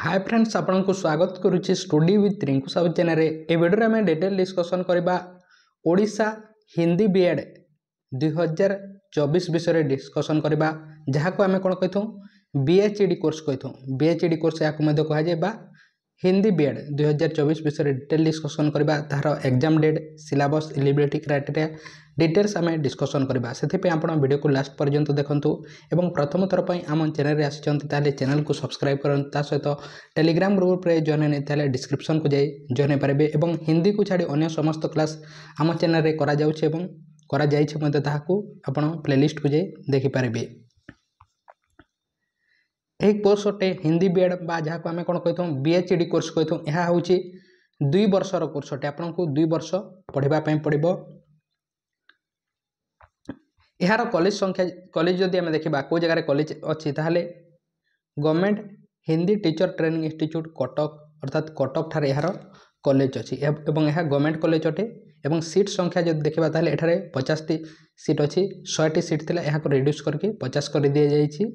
Hi friends, आपन को स्वागत करुच्ची study with Rinku Sahu channel. ए वीडियो में डिटेल डिस्कसन करबा ओडिशा हिंदी बीएड 2024 विषय डिस्कसन करबा, जहाँ को आम कौन कही बीएचईडी कोर्स कही। बीएचईडी कोर्स या कह जाए हिंदी बीएड 2024 विषय डिटेल डिस्कसन करबा, तार exam date, syllabus, eligibility criteria details आम डिस्कसन करबा। से आप वीडियो को लास्ट पर्यंत देखंतु एवं प्रथम थर पर आम चैनल रे आसिचंती ताले चैनल को सब्सक्राइब करंतु। ता सहित टेलीग्राम ग्रुप रे जॉइन नहीं ताले डिस्क्रिप्शन को जाई जॉइन पारे एवं हिंदी को छाड़ी अन्य समस्त क्लास आम चैनल रे करा जाउछे एवं करा जाइछे मध्ये ताहाकू आपण प्लेलिस्ट को जाई देखि पारिबे। एक कोर्स अटे हिंदी बीएड बा जहाँ को आम कौन कही बीएचईडी कोर्स कही। यह हूँ 2 वर्षर कोर्स अटे। आपन को 2 वर्ष पढ़ाई पड़ो। यार कॉलेज संख्या कॉलेज जदि आम देखा कौ जगह कॉलेज अच्छी ताहले government Hindi teacher training institute Cuttack अर्थात कटक ठारे यार कॉलेज अच्छी एवं यह गवर्नमेंट कॉलेज अटे। एवं सीट संख्या जब देखा ताहले एठारे 50टी सीट अच्छी। 100टी सीट थिला यह रिड्यूस करके 50 कर दि जाइछि।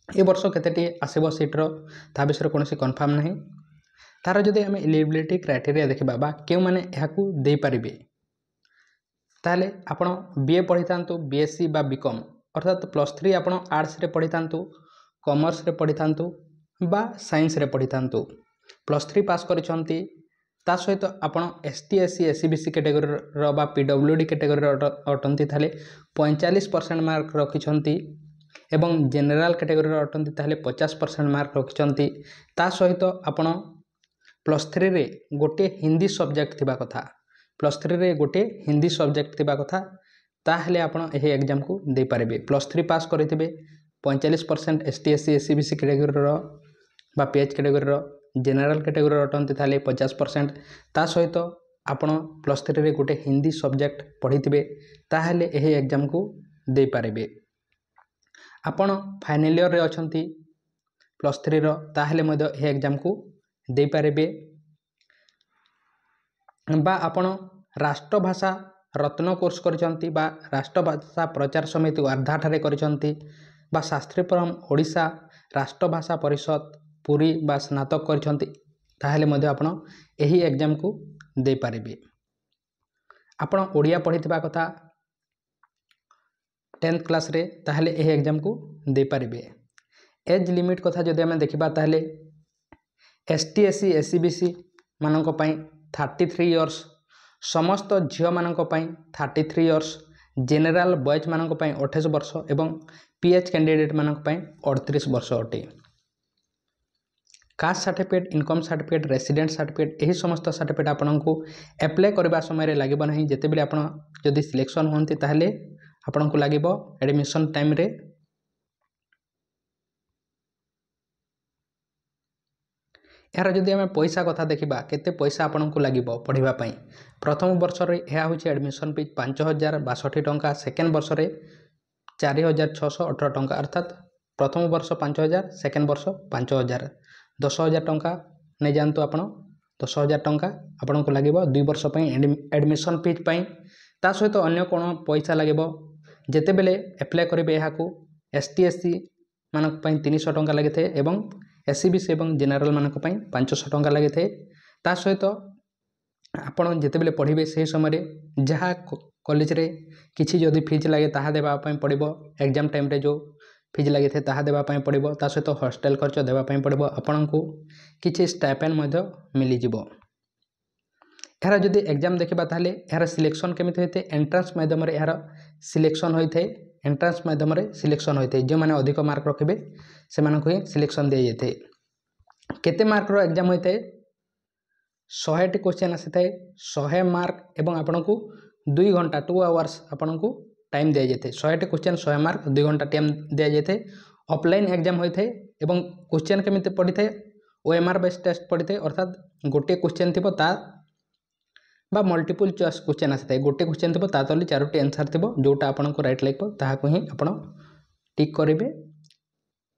ए वर्ष केतेटी आसीबो सीट्र ता विषय कौन कन्फर्म नहीं। तार जदि आम एलिजिबिलिटी क्राइटेरिया देखा बा क्यों मैंने यहाँ दे पारिबे ताले आपण बीए पढ़ी था बीएससी बा बीकॉम अर्थात +3 आपण आर्ट्स रे पढ़ी था, कॉमर्स रे पढ़ी था बा साइंस रे पढ़ी था। +3 पास करिसंती ता सहित आपण ST SC SC BC category बा पीडब्ल्यूडी कैटेगरी अटंती ताले 45% मार्क रखिछंती एवं जेनेराल कैटेगरी अटंती ताले 50% मार्क रखिछंती। ता सहित आपण +3 रे गोटे हिंदी सब्जेक्ट थिबा कथा, +3 रे गोटे हिंदी सब्जेक्ट थिबा कथा, ताहले आपण एही एग्जाम को दे पारिबे। +3 पास करिथिबे 45% ST SC SC BC category बा पीएच कैटेगरी जेनेराल कैटेगरी अटंती ताले 50%। ता सहित आपण +3 रे गोटे हिंदी सब्जेक्ट पढ़िथिबे ताहले एही एग्जाम को दे पारिबे। आपण फाइनल ईयर रे अछंती +3 रो ताहले मध्य एही एग्जाम को दे पारिबे। बा आपण राष्ट्रभाषा रत्न कोर्स करिसंती बा राष्ट्रभाषा प्रचार समिति वर्धा ठारे करिसंती बा शास्त्री परम ओडिशा राष्ट्रभाषा परिषद पुरी बा स्नातक करिसंती ताहले मध्य आपण एही एग्जाम को दे पारिबे। आपण ओडिया पढ़िथिबा कथा 10th क्लास रे ताहले एही एग्जाम को दे पारिबे। एज लिमिट कथा जदि आम देखा ताहले एसटी एससी एससी बीसी मानक पई 33 इयर्स, समस्त झील मानक पई 33 इयर्स, जेनेराल बॉयज मानक पई 28 वर्ष एवं पीएच कैंडिडेट मानक पई 38 वर्ष अटे। Caste certificate, income certificate, resident certificate यही समस्त सर्टिफिकेट आपन को अप्लाई करबा समय लागिबो नहीं। जेतेबेले आपन जदि सिलेक्शन होंती ताहले आपन को लागिबो एडमिशन टाइम रे। यार जदि आम पैसा कथा देखा केते पैसा आपन को लागिबो पढ़िबा पई। प्रथम वर्ष रे यह हूँ एडमिशन फीस 5062 टंका, सेकेंड वर्ष रे 4618 टंका अर्थात प्रथम वर्ष 5000, सेकेंड वर्ष 5000, 10,000 टंका नहीं जानतु आपण 10,000 टंका आपन को लागिबो 2 वर्ष पई एडमिशन फीस पई। ता सहित अन्य कोन पैसा लागिबो जेतेबेले अप्लाई करिबे याकू एसटी एससी मानक पई 300 टंका लागि थे एवं एससी बीसी एवं जेनेराल मानक पई 500 टंका लागि थे। ता सहित आपण जेतेबेले पढ़िबे से समय जहाँ कॉलेज रे किछि जदि फीस लागे ताहा देबा पई पड़िबो। एग्जाम टाइम रे जो फीस लगे थे ताहा देबा पई पड़िबो। ता सहित हॉस्टल खर्च देबा पई पड़िबो। आपन को किछि स्टाइपेंड मध्य मिली जिवो। यार जदि एग्जाम देखा ताहले यार सिलेक्शन केमिति होइते एंट्रेंस माध्यम रे यार सिलेक्शन होइते। एंट्रेंस माध्यम रे सिलेक्शन होइते जो माने अधिक मार्क रखिबे से मानक ही सिलेक्शन दे जाइते। केते मार्क रो एग्जाम होइते 100टी क्वेश्चन आसी थाए 100 मार्क एवं आपन को 2 घंटा 2 आवर्स आपन को टाइम दिया जाए। 100टी क्वेश्चन 100 मार्क 2 घंटा टाइम दिया जाए। ऑफलाइन एग्जाम होता है एवं क्वेश्चन केमिति पड़ी थाए ओएमआर बेस टेस्ट पड़ी थाए अर्थात गोटे क्वेश्चन थी ता बा मल्टीपल चॉइस क्वेश्चन आसी थाए। गोटे क्वेश्चन थी ता तले 4टी आंसर थी जोटा आपन को राइट लागो ताहाको ही आपन टिक करेंगे।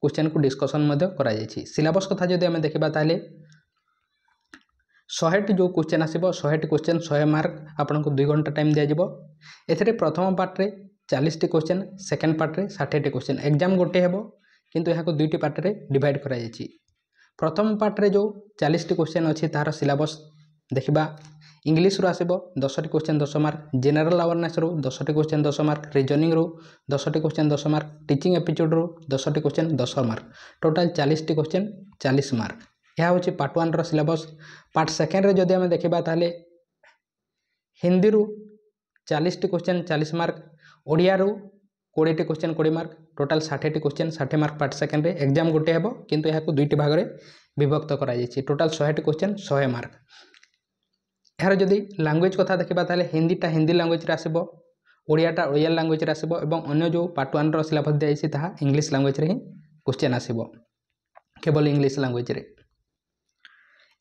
क्वेश्चन को डिस्कशन मध्य करा जायछि। सिलेबस कथा जदि आम देखा ताहले 100टी जो क्वेश्चन आसीबो 100टी क्वेश्चन 100 मार्क आपन को 2 घंटा टाइम दिया जिवो। एथिरे प्रथम पार्ट रे 40टी क्वेश्चन, सेकेंड पार्ट रे 60टी क्वेश्चन। एग्जाम गोटे हेबो किंतु यहाँ को 2टी पार्ट रे डिवाइड करा जायछि। प्रथम पार्ट रे जो 40 क्वेश्चन अच्छी तार सिलेबस देखा। इंग्लीश रू आसब 10टी क्वेश्चन 10 मार्क, जनरल अवेयरनेस रू 10टी क्वेश्चन 10 मार्क, रीजनिंग रू 10टी क्वेश्चन 10 मार्क, टीचिंग एप्टीट्यूड रू 10टी क्वेश्चन 10 मार्क, टोटाल 40टी क्वेश्चन 40 मार्क। यह हूँ पार्ट 1 रो सिलेबस। पार्ट 2 रे जदि आम देखा ताले हिंदी रू 40टी क्वेश्चन 40 मार्क, ओडिया रू 20टी क्वेश्चन 20 मार्क, टोटाल 60टी क्वेश्चन 60 मार्क। पार्ट 2 रे एग्जाम गोटे हे किंतु यहाँ दुईटी भाग में विभक्त कर टोटाल 100टी क्वेश्चन 100 मार्क। यार जदि लैंग्वेज कथा देखा ताले हिंदीटा हिंदी लैंग्वेज आसब, ओडियाटा ओडिया लैंग्वेज आसब और अन्य जो पार्ट 1 रो सिलेबस दिखाई ताहा इंग्लिश लैंग्वेज रे ही क्वेश्चन आसब, केवल इंग्लिश लैंग्वेज रे।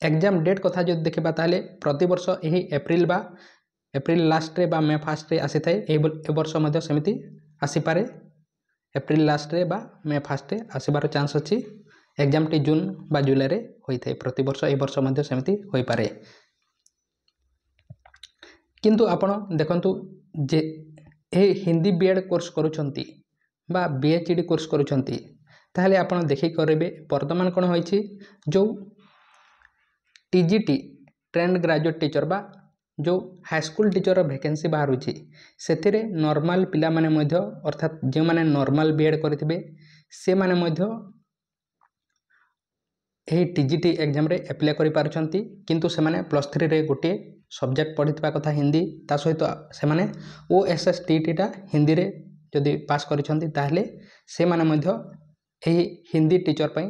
एग्जाम डेट कथा जो देखा ताले प्रति वर्ष यही एप्रिल लास्ट रे बा मे फास्ट रे आसी थाए। ए वर्ष मध्य सेमिति आसीपारे, एप्रिल लास्ट रे बा मे फास्ट रे आसबार चांस अच्छी। एग्जाम टी जून बा जुलाई रे होई थाए प्रति वर्ष, ए वर्ष मध्य सेमिति होई पारे। किंतु आपण देखंतु जे ए हिंदी बीएड कोर्स करूछंती बा बीएचडी कोर्स करूछंती ताहले आपण देखि करेबे वर्तमान कोन होईछि जो टीजीटी ट्रेंड ग्रेजुएट टीचर बा जो हाई स्कूल टीचर वैकेंसी बाहर से नॉर्मल पिला माने मध्य अर्थात जो माने नॉर्मल बीएड करथिबे से माने मध्य एही टीजीटी एग्जाम रे अप्लाई करि पारुछंती। किंतु से माने +3 रे गोटे सब्जेक्ट पढ़िथिबा कथा हिंदी, ता सहित से माने ओएसएसटीटी टा हिंदी रे जदि पास करिछंती ताहले से माने मध्य एही हिंदी टीचर पई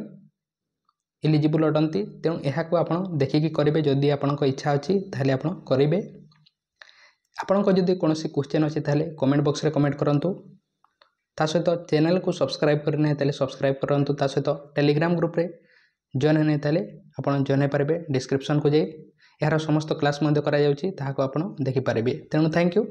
एलिजिबल अटंती। तेणु यहाँ आपण देखिकी करेंगे जदि आपण इच्छा अच्छी ताहले आपण करेंगे। आपण जदि कौन क्वेश्चन अच्छी ताहले कमेंट बॉक्स रे कमेंट करंतु। ता सहित चैनल को सब्सक्राइब करना है सब्सक्राइब करंतु। ता सहित टेलीग्राम ग्रुप रे जॉइन होने ताहले आपण जॉइन हो पारे। डिस्क्रिप्शन को जाई यार समस्त क्लास मध्य करा जाउची ताहाको आपण देखि पारेबे। तेणु थैंक यू।